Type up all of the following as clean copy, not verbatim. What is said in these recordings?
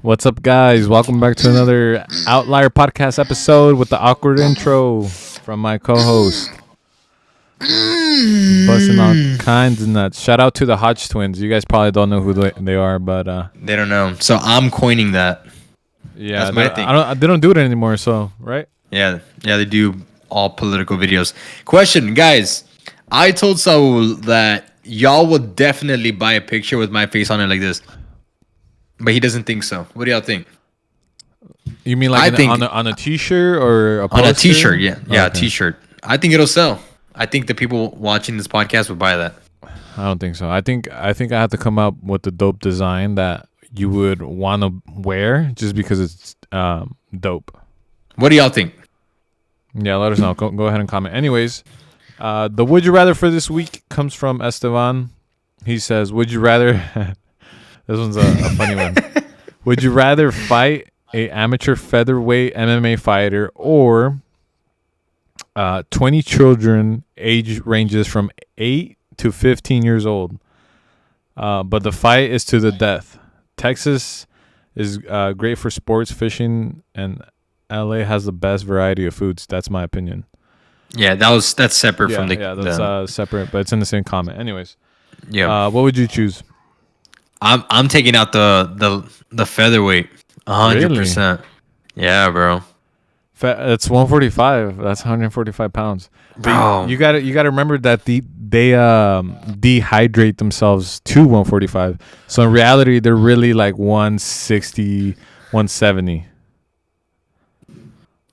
What's up, guys? Welcome back to another Outlier podcast episode with the awkward intro from my co-host. Busting all kinds of nuts. Shout out to the Hodge twins. You guys probably don't know who they are, but they don't know. So I'm coining that. Yeah, that's my thing. They don't do it anymore. So right? Yeah, they do all political videos. Question, guys. I told Saul that y'all would definitely buy a picture with my face on it like this. But he doesn't think so. What do y'all think? You mean like on a t-shirt or a poster? On a t-shirt, yeah. Yeah, okay. A t-shirt. I think it'll sell. I think the people watching this podcast would buy that. I don't think so. I think I have to come up with a dope design that you would want to wear just because it's dope. What do y'all think? Yeah, let us know. Go ahead and comment. Anyways, the would you rather for this week comes from Esteban. He says, would you rather... This one's a funny one. Would you rather fight a amateur featherweight MMA fighter or 20 children age ranges from 8 to 15 years old? But the fight is to the death. Texas is great for sports, fishing, and LA has the best variety of foods. That's my opinion. Yeah, that's separate from the... Yeah, that's separate, but it's in the same comment. Anyways. Yeah. What would you choose? I'm taking out the featherweight 100%. Really? Yeah, bro. It's 145. That's 145 pounds. Bro, you got to remember that they dehydrate themselves to 145. So in reality, they're really like 160, 170.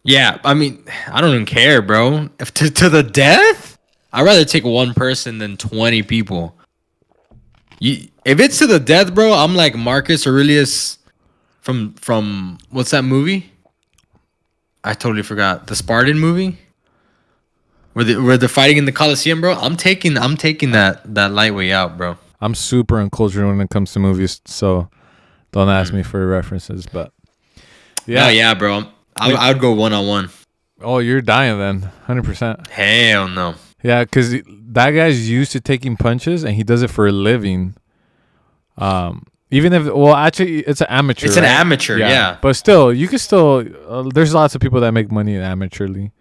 Yeah, I mean, I don't even care, bro. If to the death, I'd rather take one person than 20 people. If it's to the death, bro, I'm like Marcus Aurelius from what's that movie? I totally forgot. The Spartan movie? Where they're fighting in the Coliseum, bro. I'm taking that lightweight out, bro. I'm super uncultured when it comes to movies, so don't ask me for references, but yeah. No, yeah, bro. I would go 1-on-1. Oh, you're dying then. 100%. Hell no. Yeah, because that guy's used to taking punches, and he does it for a living. Even if, well, actually, it's an amateur. It's an amateur, yeah. But still, you can still. There's lots of people that make money amateurly,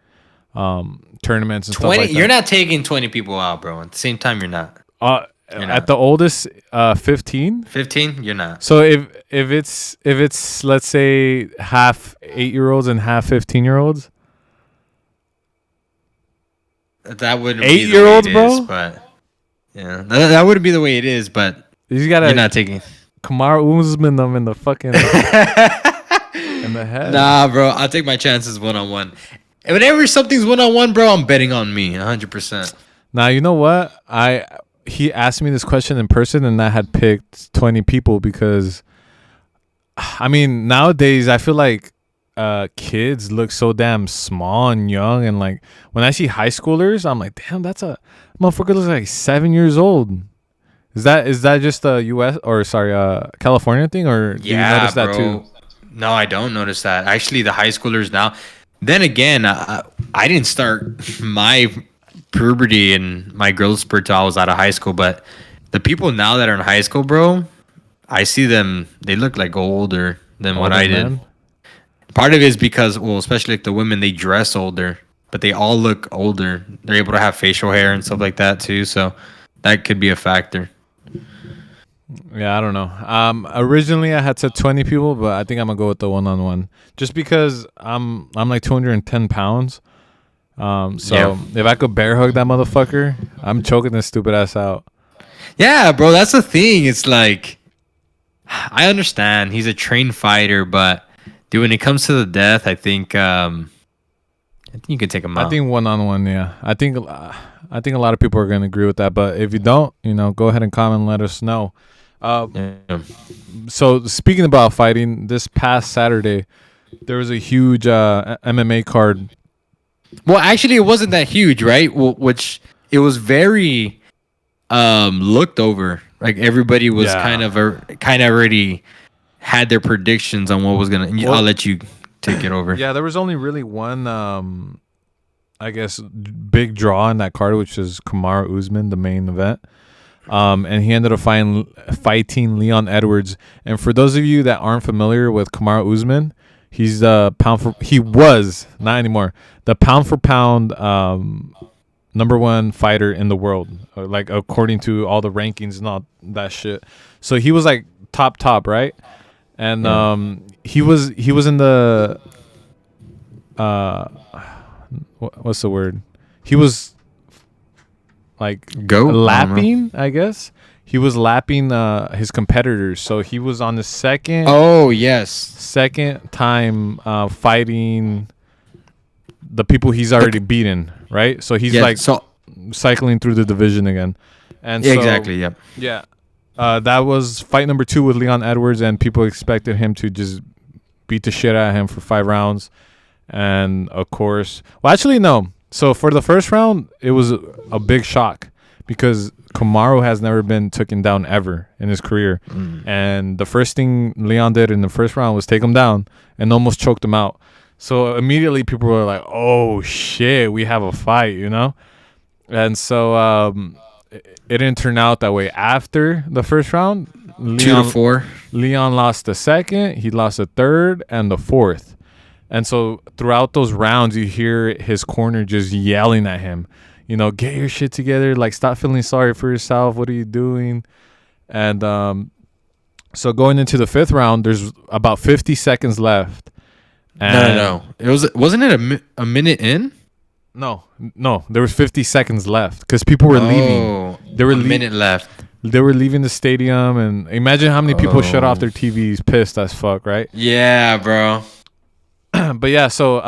tournaments and 20, stuff like that. You're not taking 20 people out, bro. At the same time, you're not. At the oldest, 15. 15, you're not. So if it's let's say half 8-year-olds and half 15-year-olds. That wouldn't 8-year-olds, be the way it bro. Is, but yeah, that wouldn't be the way it is. But you're not taking Kamaru Usman them in the fucking in the head. Nah, bro. I'll take my chances 1-on-1. Whenever something's 1-on-1, bro, I'm betting on me 100%. Now you know what? He asked me this question in person, and I had picked 20 people because, I mean, nowadays I feel like kids look so damn small and young, and like when I see high schoolers, I'm like, damn, that's a motherfucker looks like 7 years old. Is that just a U.S. or California thing, or do you notice that too? No, I don't notice that. Actually, the high schoolers now. Then again, I didn't start my puberty and my growth spurt till I was out of high school, but the people now that are in high school, bro, I see them. They look like older than what I did. Man. Part of it is because, well, especially like the women, they dress older, but they all look older. They're able to have facial hair and stuff like that too, so that could be a factor. Yeah, I don't know. Originally I had said 20 people, but I think I'm gonna go with the 1-on-1, just because I'm like 210 pounds. If I could bear hug that motherfucker, I'm choking this stupid ass out. Yeah, bro, that's the thing. It's like, I understand he's a trained fighter, but dude, when it comes to the death, I think you can take him out. I think 1-on-1, yeah. I think a lot of people are gonna agree with that. But if you don't, go ahead and comment and let us know. So speaking about fighting, this past Saturday, there was a huge MMA card. Well, actually, it wasn't that huge, right? Which it was very looked over. Like everybody was kind of already had their predictions on what was gonna. I'll let you take it over. Yeah, there was only really one, I guess, big draw in that card, which is Kamaru Usman, the main event. And he ended up fighting Leon Edwards. And for those of you that aren't familiar with Kamaru Usman, he's he was, not anymore, the pound for pound number one fighter in the world, like according to all the rankings and all that shit. So he was like top, right? And he was in the what's the word? He was like lapping, I guess. He was lapping his competitors. So he was on the second time fighting the people he's already beaten, right? So he's cycling through the division again. And exactly, yep. Yeah. That was fight number 2 with Leon Edwards, and people expected him to just beat the shit out of him for 5 rounds. And of course, well, actually, no. So for the first round, it was a big shock because Kamaru has never been taken down ever in his career. And the first thing Leon did in the first round was take him down and almost choked him out. So immediately people were like, oh shit, we have a fight, you know? And so it didn't turn out that way. After the first round, 2-4. Leon lost the second, he lost the third, and the fourth. And so throughout those rounds, you hear his corner just yelling at him, you know, get your shit together. Like, stop feeling sorry for yourself. What are you doing? And so going into the 5th round, there's about 50 seconds left. And No. Wasn't it a minute in? No. There was 50 seconds left because people were leaving. There were a minute left. They were leaving the stadium, and imagine how many people shut off their TVs, pissed as fuck, right? Yeah, bro. But yeah, so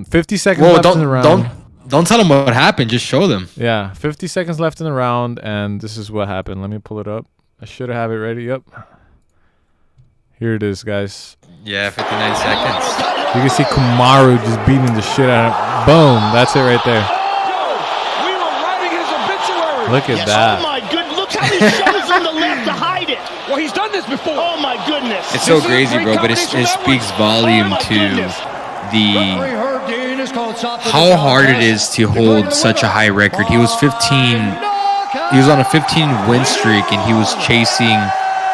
50 seconds left in the round. Don't tell them what happened. Just show them. Yeah, 50 seconds left in the round, and this is what happened. Let me pull it up. I should have it ready. Yep. Here it is, guys. Yeah, 59 seconds. You can see Kamaru just beating the shit out of him. Boom. That's it right there. We were writing his obituary. Look at that. Oh, my goodness. Look how he shows him the left to hide it. Well, he's done this before. Oh, my goodness. It's so crazy, bro, but it speaks volume to how hard it is to hold such a high record. He was 15. He was on a 15 win streak, and he was chasing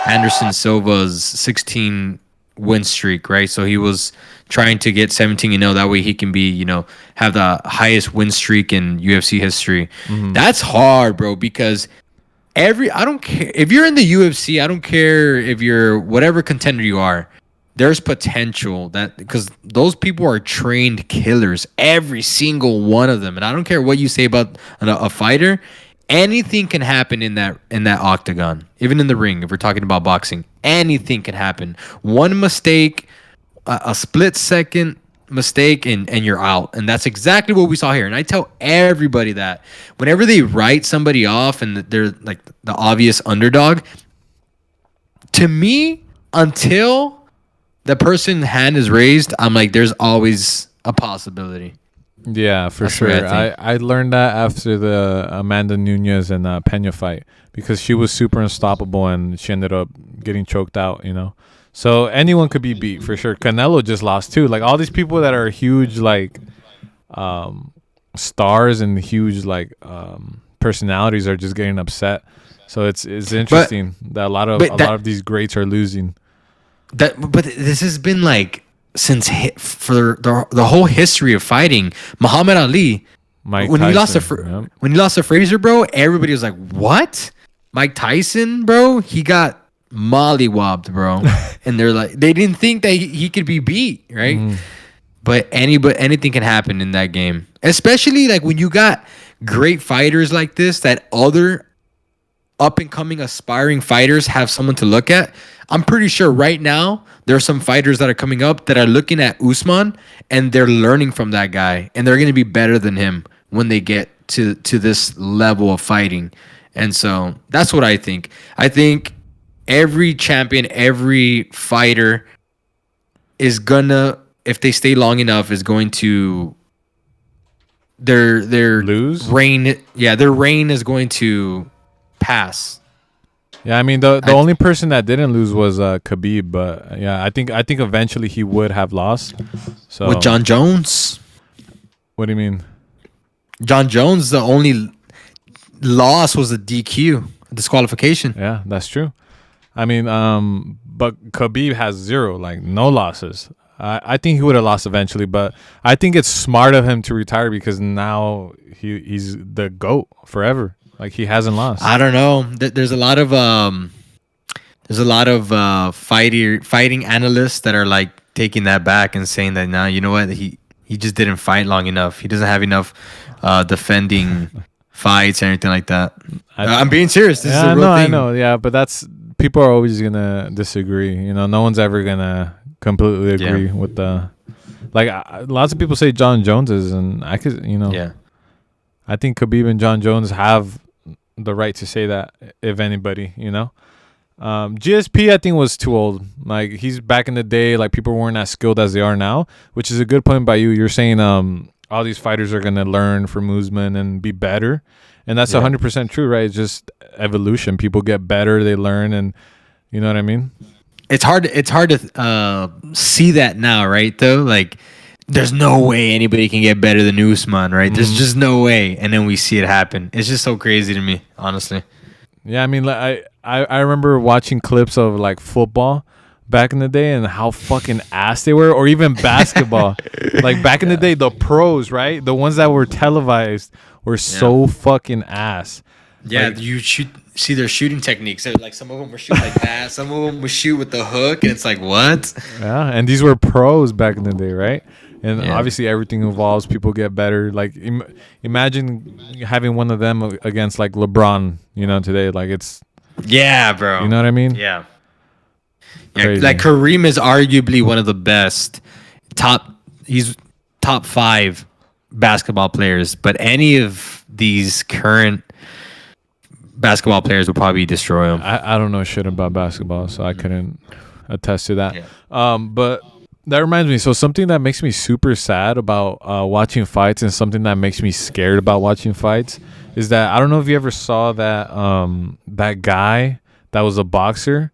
Anderson Silva's 16 win streak, right? So he was trying to get 17-0. That way he can be, you know, have the highest win streak in UFC history. That's hard, bro, because I don't care if you're in the UFC. I don't care if you're whatever contender you are. There's potential because those people are trained killers, every single one of them. And I don't care what you say about a fighter. Anything can happen in that octagon, even in the ring. If we're talking about boxing, anything can happen. One mistake, a split second mistake, and you're out. And that's exactly what we saw here. And I tell everybody that whenever they write somebody off and they're like the obvious underdog, to me, until the person's hand is raised, I'm like, there's always a possibility. Yeah, for sure. I learned that after the Amanda Nunes and Pena fight because she was super unstoppable and she ended up getting choked out, you know. So anyone could be beat for sure. Canelo just lost too. Like all these people that are huge like stars and huge like personalities are just getting upset. So it's interesting that a lot of these greats are losing. But this has been like for the whole history of fighting. Muhammad Ali, when he lost to Frazier, bro, everybody was like, "What?" Mike Tyson, bro, he got mollywobbed, bro, and they didn't think that he could be beat, right? But anything can happen in that game, especially like when you got great fighters like this that other up and coming aspiring fighters have someone to look at. I'm pretty sure right now there are some fighters that are coming up that are looking at Usman and they're learning from that guy and they're going to be better than him when they get to this level of fighting. And so that's what I think. I think every champion, every fighter is gonna, if they stay long enough, is going to their lose reign. Yeah, their reign is going to pass. Yeah, I mean the only person that didn't lose was Khabib, but yeah, I think eventually he would have lost. So with John Jones. What do you mean? John Jones, the only loss was a DQ disqualification. Yeah, that's true. I mean, but Khabib has 0, like no losses. I think he would have lost eventually, but I think it's smart of him to retire because now he's the GOAT forever. Like he hasn't lost. I don't know. There's a lot of fighting analysts that are like taking that back and saying that now, you know what, he just didn't fight long enough. He doesn't have enough defending fights or anything like that. I'm being serious. This is a real thing. I know. Yeah, but people are always gonna disagree. You know, no one's ever gonna completely agree with the. Like lots of people say John Jones is, and I could, Yeah. I think Khabib and John Jones have the right to say that, if anybody, GSP I think was too old. Like he's back in the day, like people weren't as skilled as they are now, which is a good point by you. You're saying all these fighters are gonna learn from Usman and be better, and that's 100% true, right? It's just evolution. People get better, they learn, and you know what I mean. It's hard to see that now, right? Though, like, there's no way anybody can get better than Usman, right? There's just no way, and then we see it happen. It's just so crazy to me, honestly. Yeah, I mean, like, I remember watching clips of like football back in the day and how fucking ass they were, or even basketball. Like back in the day, the pros, right? The ones that were televised were so fucking ass. Yeah, like, you see their shooting techniques. So, like some of them were shoot like that, some of them would shoot with the hook, and it's like, what? Yeah, and these were pros back in the day, right? And obviously everything evolves. People get better. Like imagine having one of them against like LeBron, today. Like it's bro. You know what I mean? Yeah. Crazy. Like Kareem is arguably one of the best he's top 5 basketball players, but any of these current basketball players would probably destroy him. I don't know shit about basketball, so I couldn't attest to that. But that reminds me, so something that makes me super sad about watching fights, and something that makes me scared about watching fights, is that I don't know if you ever saw that that guy that was a boxer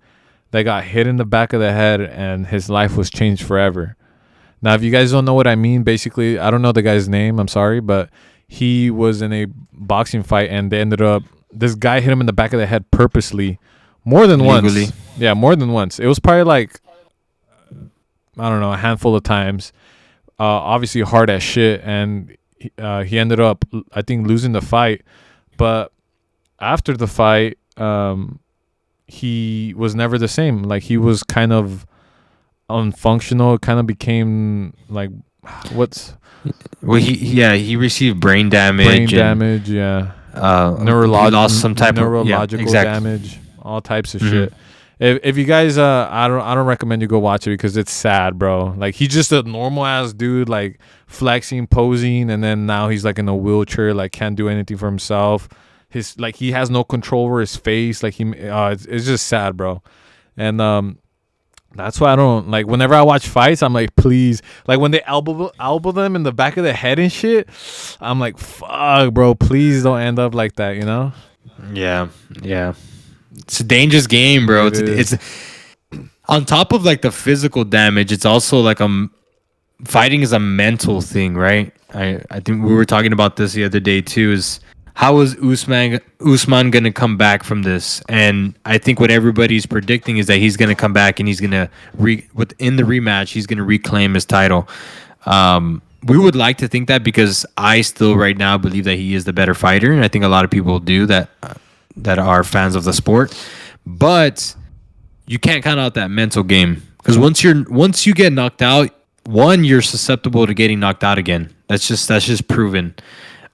that got hit in the back of the head and his life was changed forever. Now, if you guys don't know what I mean, basically, I don't know the guy's name, I'm sorry, but he was in a boxing fight and they ended up, this guy hit him in the back of the head purposely more than Legally. once. Yeah, more than once. It was probably like, I don't know, a handful of times. Obviously hard as shit, and he ended up, I think, losing the fight. But after the fight, he was never the same. Like he was kind of unfunctional. Kind of became like Well, he received brain damage. Neurological, he lost some type neurological damage, all types of shit. If you guys, I don't recommend you go watch it because it's sad, bro. Like he's just a normal ass dude, like flexing, posing, and then now he's like in a wheelchair, like can't do anything for himself. He has no control over his face. Like it's just sad, bro. And that's why I don't like. Whenever I watch fights, I'm like, please, like when they elbow them in the back of the head and shit, I'm like, fuck, bro, please don't end up like that, Yeah. It's a dangerous game, bro. It's on top of like the physical damage. It's also like fighting is a mental thing, right? I think we were talking about this the other day too. Is how is Usman going to come back from this? And I think what everybody's predicting is that he's going to come back and he's going to within the rematch he's going to reclaim his title. We would like to think that because I still right now believe that he is the better fighter, and I think a lot of people do that are fans of the sport. But you can't count out that mental game, because once you get knocked out, you're susceptible to getting knocked out again. That's just proven.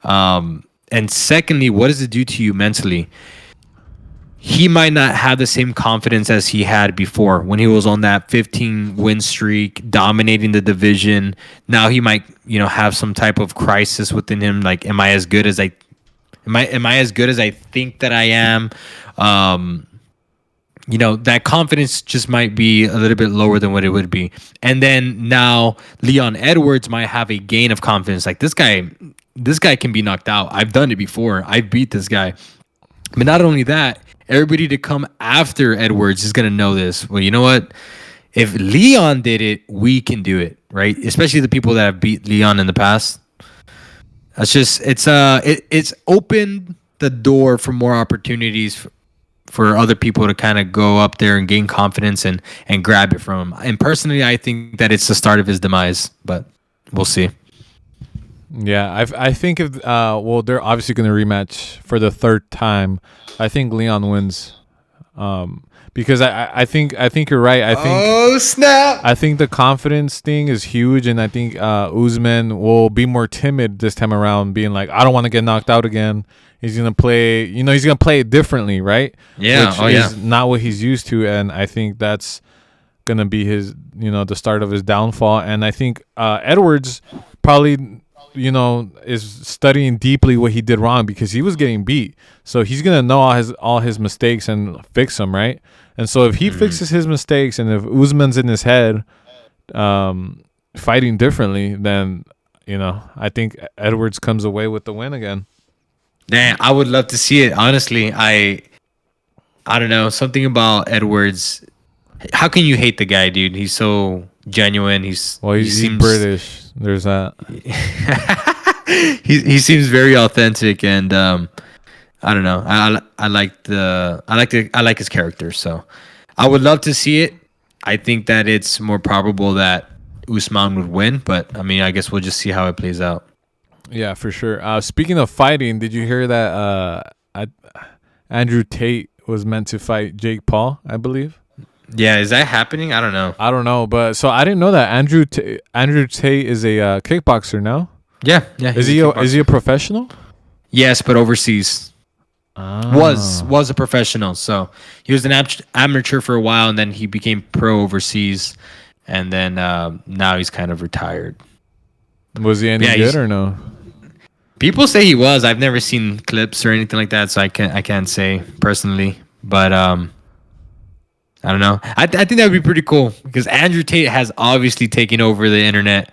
And secondly, what does it do to you mentally? He might not have the same confidence as he had before when he was on that 15 win streak, dominating the division. Now he might, have some type of crisis within him. Like, am I as good as I think that I am? That confidence just might be a little bit lower than what it would be. And then now Leon Edwards might have a gain of confidence. Like this guy can be knocked out. I've done it before. I beat this guy. But not only that, everybody to come after Edwards is going to know this. Well, you know what? If Leon did it, we can do it, right? Especially the people that have beat Leon in the past. That's just it's opened the door for more opportunities for other people to kind of go up there and gain confidence and grab it from him. And personally, I think that it's the start of his demise, but we'll see. Yeah, I think if well, they're obviously going to rematch for the third time. I think Leon wins, because I think you're right. I think snap! I think the confidence thing is huge, and I think Usman will be more timid this time around, being like, I don't want to get knocked out again. He's gonna play, he's gonna play it differently, right? Yeah, Which is not what he's used to, and I think that's gonna be his, the start of his downfall. And I think Edwards probably, is studying deeply what he did wrong, because he was getting beat. So he's gonna know all his mistakes and fix them, right? And so if he fixes his mistakes, and if Usman's in his head, fighting differently, then I think Edwards comes away with the win again. Damn, I would love to see it. Honestly, I don't know, something about Edwards. How can you hate the guy, dude? He's so genuine. He seems British. There's that. he seems very authentic, and I don't know. I like his character. So I would love to see it. I think that it's more probable that Usman would win, but I mean, I guess we'll just see how it plays out. Yeah, for sure. Speaking of fighting, did you hear that Andrew Tate was meant to fight Jake Paul, I believe? Yeah, is that happening? I don't know. I don't know, but so I didn't know that Andrew Tate is a kickboxer now. Yeah. Is he a professional? Yes, but overseas. Was a professional. So he was an amateur for a while, and then he became pro overseas, and then now he's kind of retired. Was he any good or no? People say he was. I've never seen clips or anything like that, so I can't say personally. But I don't know. I think that would be pretty cool, because Andrew Tate has obviously taken over the internet.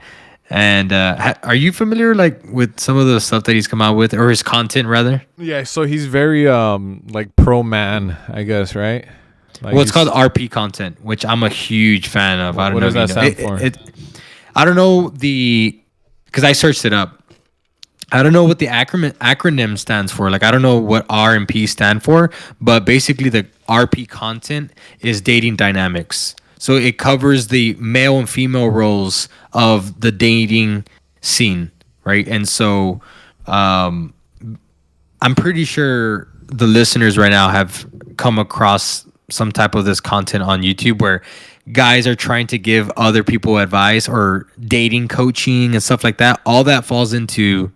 And are you familiar with some of the stuff that he's come out with, or his content rather? Yeah, so he's very pro man, I guess, right? Well, it's called RP content, which I'm a huge fan of. I don't know. What does that stand for? I don't know because I searched it up. I don't know what the acronym stands for. I don't know what R and P stand for, but basically the RP content is dating dynamics. So it covers the male and female roles of the dating scene, right? And so I'm pretty sure the listeners right now have come across some type of this content on YouTube where guys are trying to give other people advice or dating coaching and stuff like that. All that falls into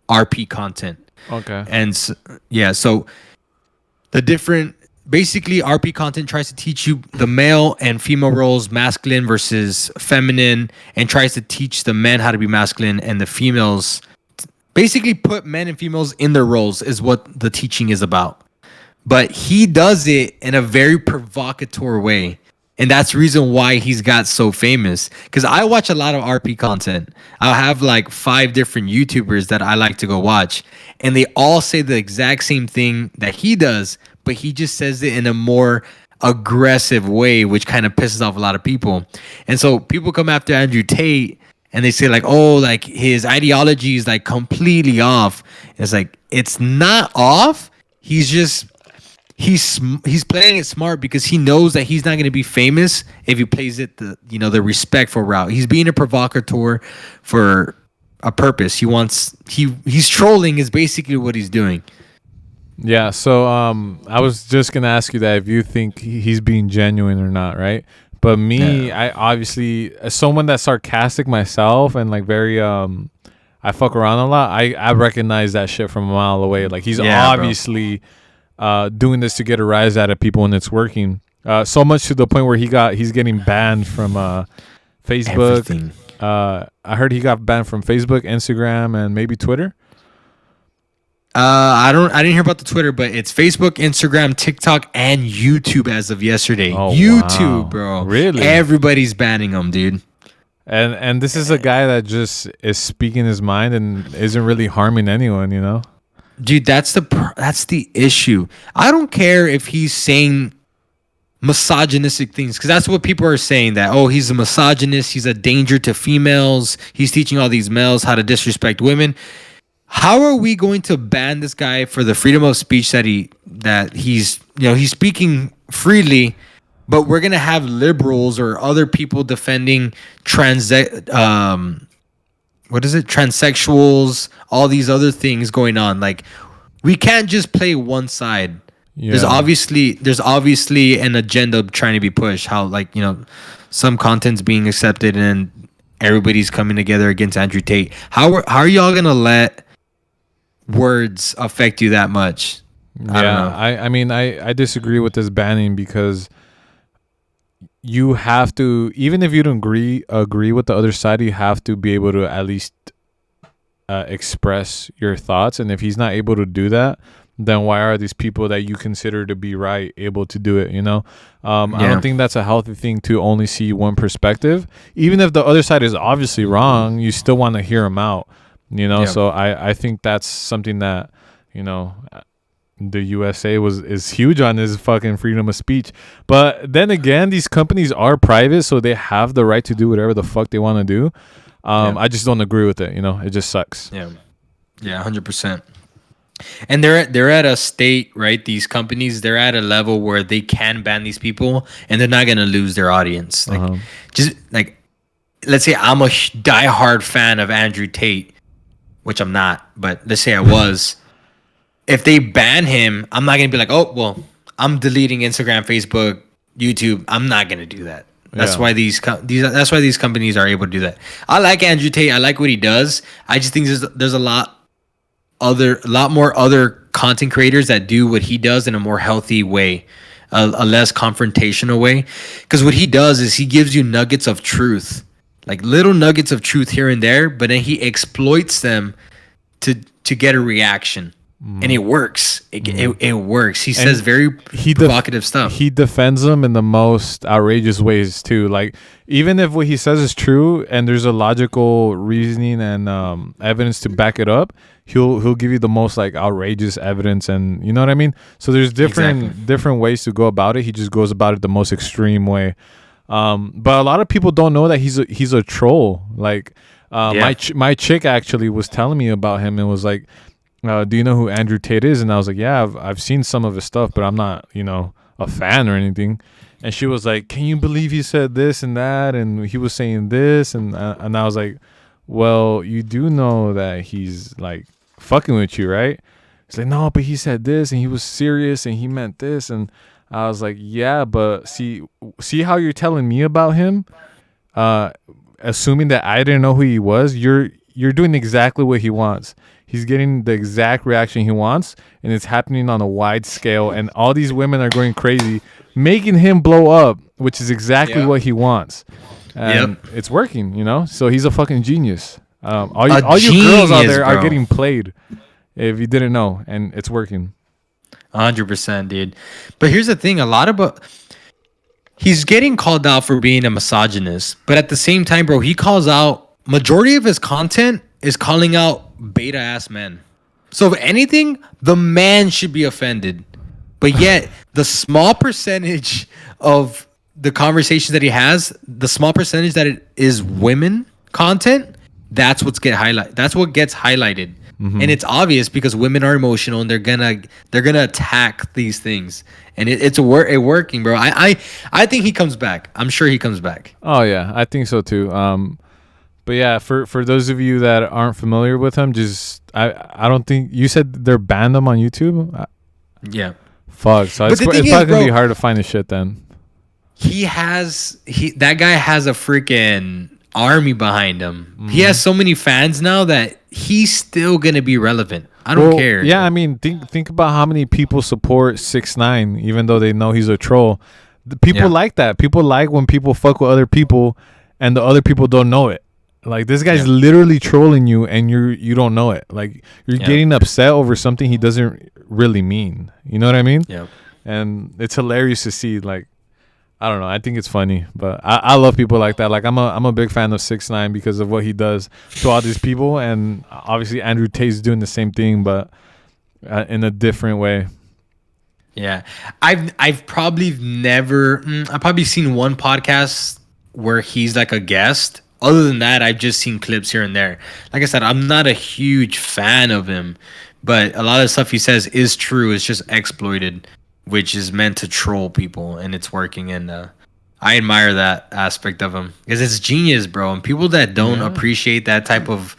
RP content. Okay. And so basically RP content tries to teach you the male and female roles, masculine versus feminine, and tries to teach the men how to be masculine, and the females basically put men and females in their roles is what the teaching is about. But he does it in a very provocateur way. And that's the reason why he's got so famous. Because I watch a lot of RP content. I'll have 5 different YouTubers that I like to go watch. And they all say the exact same thing that he does, but he just says it in a more aggressive way, which kind of pisses off a lot of people. And so people come after Andrew Tate and they say his ideology is completely off. It's it's not off. He's playing it smart, because he knows that he's not going to be famous if he plays it the respectful route. He's being a provocateur for a purpose. He's trolling is basically what he's doing. Yeah, so I was just gonna ask you that if you think he's being genuine or not, right? But me, I obviously, as someone that's sarcastic myself and very I fuck around a lot. I recognize that shit from a mile away. He's obviously doing this to get a rise out of people, and it's working. So much to the point where he's getting banned from Facebook. Everything. I heard he got banned from Facebook, Instagram, and maybe Twitter. I didn't hear about the Twitter, but it's Facebook, Instagram, TikTok, and YouTube as of yesterday. Oh, YouTube, wow. bro. Really? Everybody's banning him, dude. And this is a guy that just is speaking his mind and isn't really harming anyone, Dude, that's the issue. I don't care if he's saying misogynistic things, because that's what people are saying, that he's a misogynist, he's a danger to females, he's teaching all these males how to disrespect women. how are we going to ban this guy for the freedom of speech that he's speaking freely, but we're gonna have liberals or other people defending transsexuals, all these other things going on. Like, we can't just play one side. Yeah. There's obviously an agenda trying to be pushed. How, like, some content's being accepted and everybody's coming together against Andrew Tate. How are y'all gonna let words affect you that much? I don't know. I mean, I disagree with this banning because you have to, even if you don't agree with the other side, you have to be able to at least express your thoughts. And if he's not able to do that, then why are these people that you consider to be right able to do it? I don't think that's a healthy thing to only see one perspective. Even if the other side is obviously wrong, you still want to hear them out. So I think that's something that the USA is huge on, is fucking freedom of speech. But then again, these companies are private, so they have the right to do whatever the fuck they want to do. I just don't agree with it. It just sucks. Yeah, 100%. And they're at a state, right? These companies, they're at a level where they can ban these people, and they're not gonna lose their audience. Like, just like, let's say I'm a diehard fan of Andrew Tate, which I'm not, but let's say I was. If they ban him, I'm not gonna be like, oh well, I'm deleting Instagram, Facebook, YouTube. I'm not gonna do that. That's why these companies are able to do that. I like Andrew Tate. I like what he does. I just think there's a lot more other content creators that do what he does in a more healthy way, a less confrontational way. Because what he does is he gives you nuggets of truth, like little nuggets of truth here and there, but then he exploits them to get a reaction. And it works. It works. He says very provocative stuff. He defends them in the most outrageous ways too. Like, even if what he says is true and there's a logical reasoning and evidence to back it up, he'll give you the most like outrageous evidence, and you know what I mean. So there's different ways to go about it. He just goes about it the most extreme way. But a lot of people don't know that he's a troll. Like, my chick actually was telling me about him and was like, do you know who Andrew Tate is? And I was like, yeah, I've seen some of his stuff, but I'm not, a fan or anything. And she was like, can you believe he said this and that? And he was saying this. And I was like, well, you do know that he's like fucking with you, right? He's like, no, but he said this and he was serious and he meant this. And I was like, yeah, but see how you're telling me about him, assuming that I didn't know who he was. You're doing exactly what he wants. He's getting the exact reaction he wants, and it's happening on a wide scale. And all these women are going crazy, making him blow up, which is exactly what he wants. And it's working, So he's a fucking genius. All you girls out there are getting played, if you didn't know, and it's working. 100%, dude. But here's the thing: he's getting called out for being a misogynist, but at the same time, bro, he calls out. Majority of his content is calling out beta ass men. So if anything, the man should be offended. But yet, the small percentage of the conversations that he has, the small percentage that it is women content, that's what gets highlighted. Mm-hmm. And it's obvious because women are emotional and they're gonna attack these things. And it's working, bro. I think he comes back. I'm sure he comes back. Oh yeah, I think so too. But yeah, for those of you that aren't familiar with him, I don't think you said they're banned him on YouTube. Yeah. Fuck. So it's probably gonna be hard to find his shit then. That guy has a freaking army behind him. Mm-hmm. He has so many fans now that he's still gonna be relevant. I don't care. Yeah, I mean, think about how many people support 6ix9ine, even though they know he's a troll. The people like that. People like when people fuck with other people, and the other people don't know it. Like, this guy's literally trolling you, and you don't know it. Like, you're getting upset over something he doesn't really mean. You know what I mean? Yeah. And it's hilarious to see. Like, I don't know. I think it's funny, but I love people like that. Like, I'm a big fan of 6ix9ine because of what he does to all these people, and obviously Andrew Tate's doing the same thing, but in a different way. Yeah, I've probably seen one podcast where he's like a guest other than that, I've just seen clips here and there. Like I said, I'm not a huge fan of him, but a lot of stuff he says is true. It's just exploited, which is meant to troll people, and it's working. And I admire that aspect of him because it's genius, bro. And people that don't appreciate that type of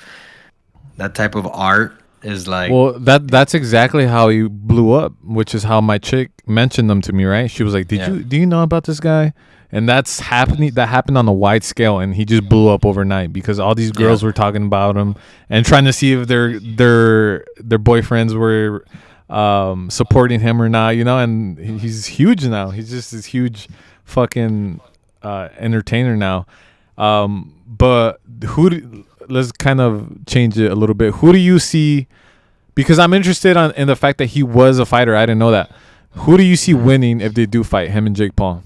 art is like, well, that's exactly how he blew up, which is how my chick mentioned them to me, right? She was like, do you know about this guy? And that happened on a wide scale, and he just blew up overnight because all these girls were talking about him and trying to see if their boyfriends were supporting him or not, and he's huge now. He's just this huge fucking entertainer now. But let's kind of change it a little bit. Who do you see? Because I'm interested in the fact that he was a fighter. I didn't know that. Who do you see winning if they do fight, him and Jake Paul?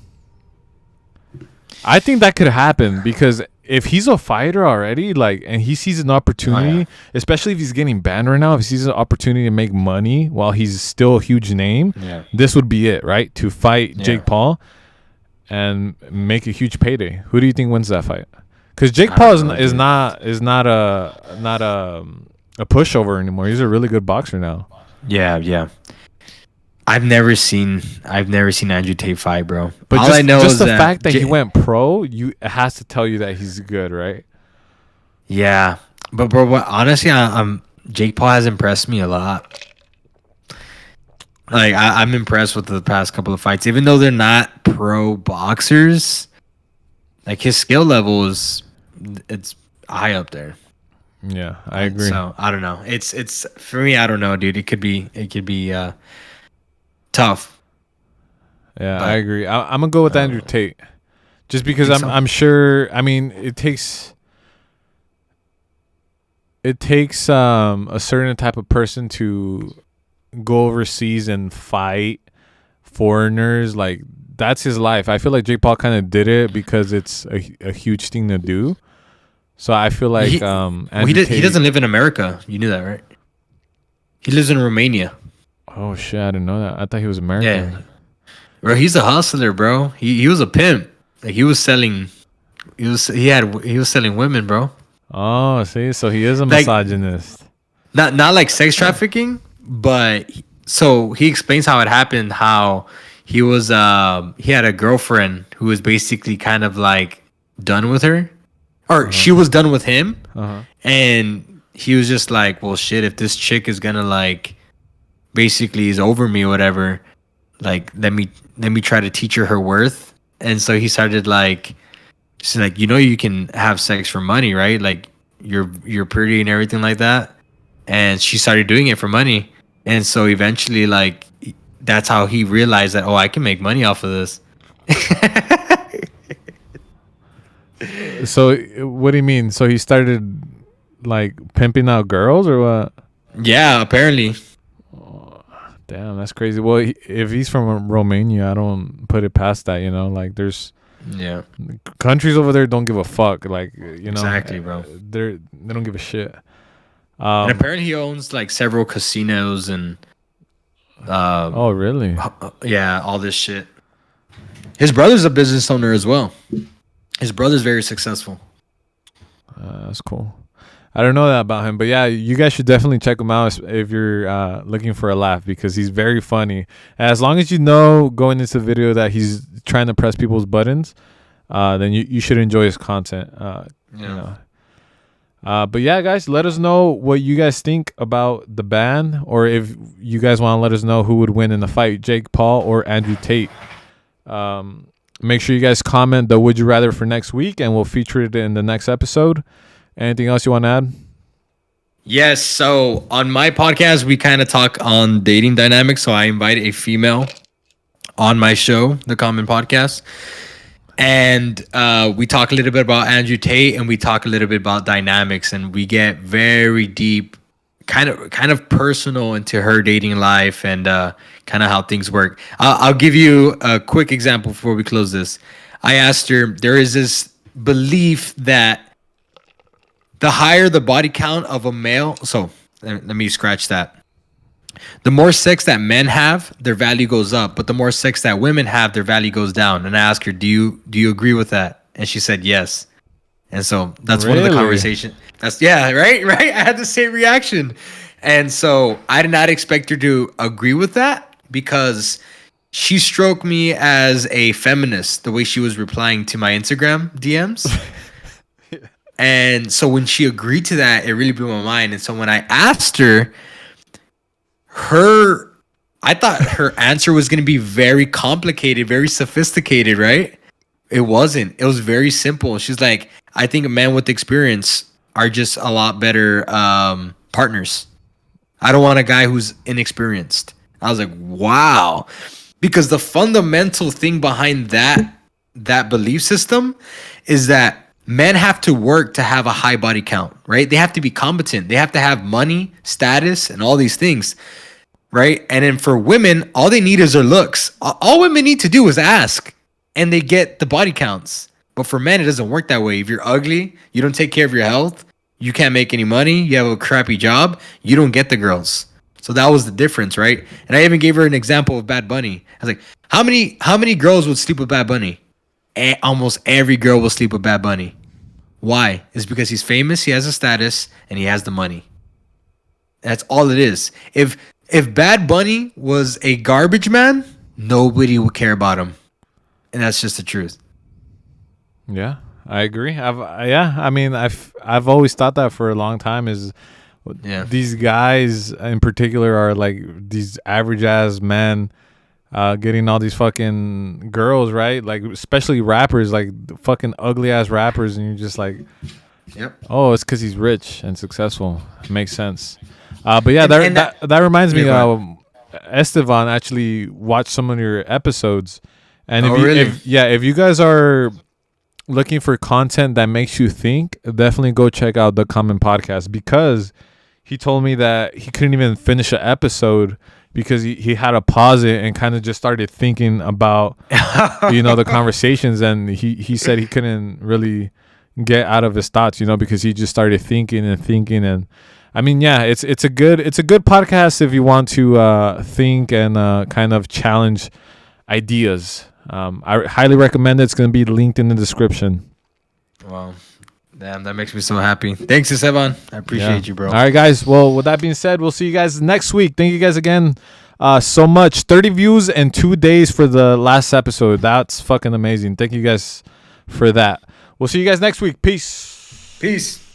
I think that could happen because if he's a fighter already, and he sees an opportunity, especially if he's getting banned right now, if he sees an opportunity to make money while he's still a huge name, this would be it, right? To fight Jake Paul and make a huge payday. Who do you think wins that fight? Because Jake Paul is not a pushover anymore. He's a really good boxer now. Yeah. I've never seen Andrew Tate fight, bro. But all I know just is the that fact that he went pro, it has to tell you that he's good, right? Yeah, but bro, honestly, Jake Paul has impressed me a lot. Like I'm impressed with the past couple of fights, even though they're not pro boxers. Like his skill level it's high up there. Yeah, I agree. So I don't know. It's for me. I don't know, dude. It could be tough. Yeah, but I agree. I'm gonna go with Andrew Tate, just because I'm sure. I mean, it takes a certain type of person to go overseas and fight foreigners. Like that's his life. I feel like Jake Paul kind of did it because it's a huge thing to do. So I feel like he doesn't live in America. You knew that, right? He lives in Romania. Oh shit! I didn't know that. I thought he was American. Yeah, bro, he's a hustler, bro. He was a pimp. Like he was selling women, bro. Oh, see, so he is a misogynist. Not like sex trafficking, but so he explains how it happened. How he had a girlfriend who was basically kind of like done with her, or she was done with him, and he was just like, well, shit, if this chick is gonna like basically is over me or whatever, like let me try to teach her worth. And so he started like, she's like, you can have sex for money, right? Like you're pretty and everything like that. And she started doing it for money. And so eventually, like, that's how he realized that, I can make money off of this. So what do you mean? So he started like pimping out girls or what? Yeah, apparently. Damn, that's crazy. Well, if he's from Romania, I don't put it past that, like there's countries over there don't give a fuck, like, exactly, bro. They don't give a shit. And apparently he owns like several casinos and oh really? Yeah, all this shit. His brother's a business owner as well. His brother's very successful. That's cool. I don't know that about him, but yeah, you guys should definitely check him out if you're looking for a laugh, because he's very funny. As long as you know going into the video that he's trying to press people's buttons, then you should enjoy his content. But yeah, guys, let us know what you guys think about the ban, or if you guys want to let us know who would win in the fight, Jake Paul or Andrew Tate. Make sure you guys comment the would you rather for next week, and we'll feature it in the next episode. Anything else you want to add? Yes. So on my podcast, we kind of talk on dating dynamics. So I invite a female on my show, the Common Podcast. And we talk a little bit about Andrew Tate, and we talk a little bit about dynamics, and we get very deep, kind of personal into her dating life and kind of how things work. I'll give you a quick example before we close this. I asked her, there is this belief that the higher the body count of a male, so let me scratch that. The more sex that men have, their value goes up, but the more sex that women have, their value goes down. And I asked her, do you agree with that? And she said yes. And so that's one of the Really? conversation. That's right. I had the same reaction. And so I did not expect her to agree with that because she stroked me as a feminist the way she was replying to my Instagram DMs. And so when she agreed to that, it really blew my mind. And so when I asked her, I thought her answer was going to be very complicated, very sophisticated, right? It wasn't. It was very simple. She's like, I think a man with experience are just a lot better partners. I don't want a guy who's inexperienced. I was like, wow. Because the fundamental thing behind that belief system is that men have to work to have a high body count, right? They have to be competent. They have to have money, status, and all these things, right? And then for women, all they need is their looks. All women need to do is ask, and they get the body counts. But for men, it doesn't work that way. If you're ugly, you don't take care of your health, you can't make any money, you have a crappy job, you don't get the girls. So that was the difference, right? And I even gave her an example of Bad Bunny. I was like, how many girls would sleep with Bad Bunny? Almost every girl will sleep with Bad Bunny. Why? It's because he's famous, he has a status, and he has the money. That's all it is. If Bad Bunny was a garbage man, nobody would care about him. And that's just the truth. Yeah, I agree. I've always thought that for a long time. These guys in particular are like these average ass men getting all these fucking girls, right? Like especially rappers, like fucking ugly ass rappers, and you're just like, yep. Oh, it's because he's rich and successful. Makes sense. But yeah, that reminds me. Estevan actually watched some of your episodes, and if you guys are looking for content that makes you think, definitely go check out the Common Podcast, because he told me that he couldn't even finish an episode because he had to pause it and kind of just started thinking about the conversations, and he said he couldn't really get out of his thoughts, because he just started thinking. And I mean, yeah, it's a good podcast if you want to think and kind of challenge ideas. I highly recommend it. It's going to be linked in the description. Wow. Damn, that makes me so happy. Thanks, Esteban. I appreciate you, bro. All right, guys. Well, with that being said, we'll see you guys next week. Thank you guys again so much. 30 views and 2 days for the last episode. That's fucking amazing. Thank you guys for that. We'll see you guys next week. Peace. Peace.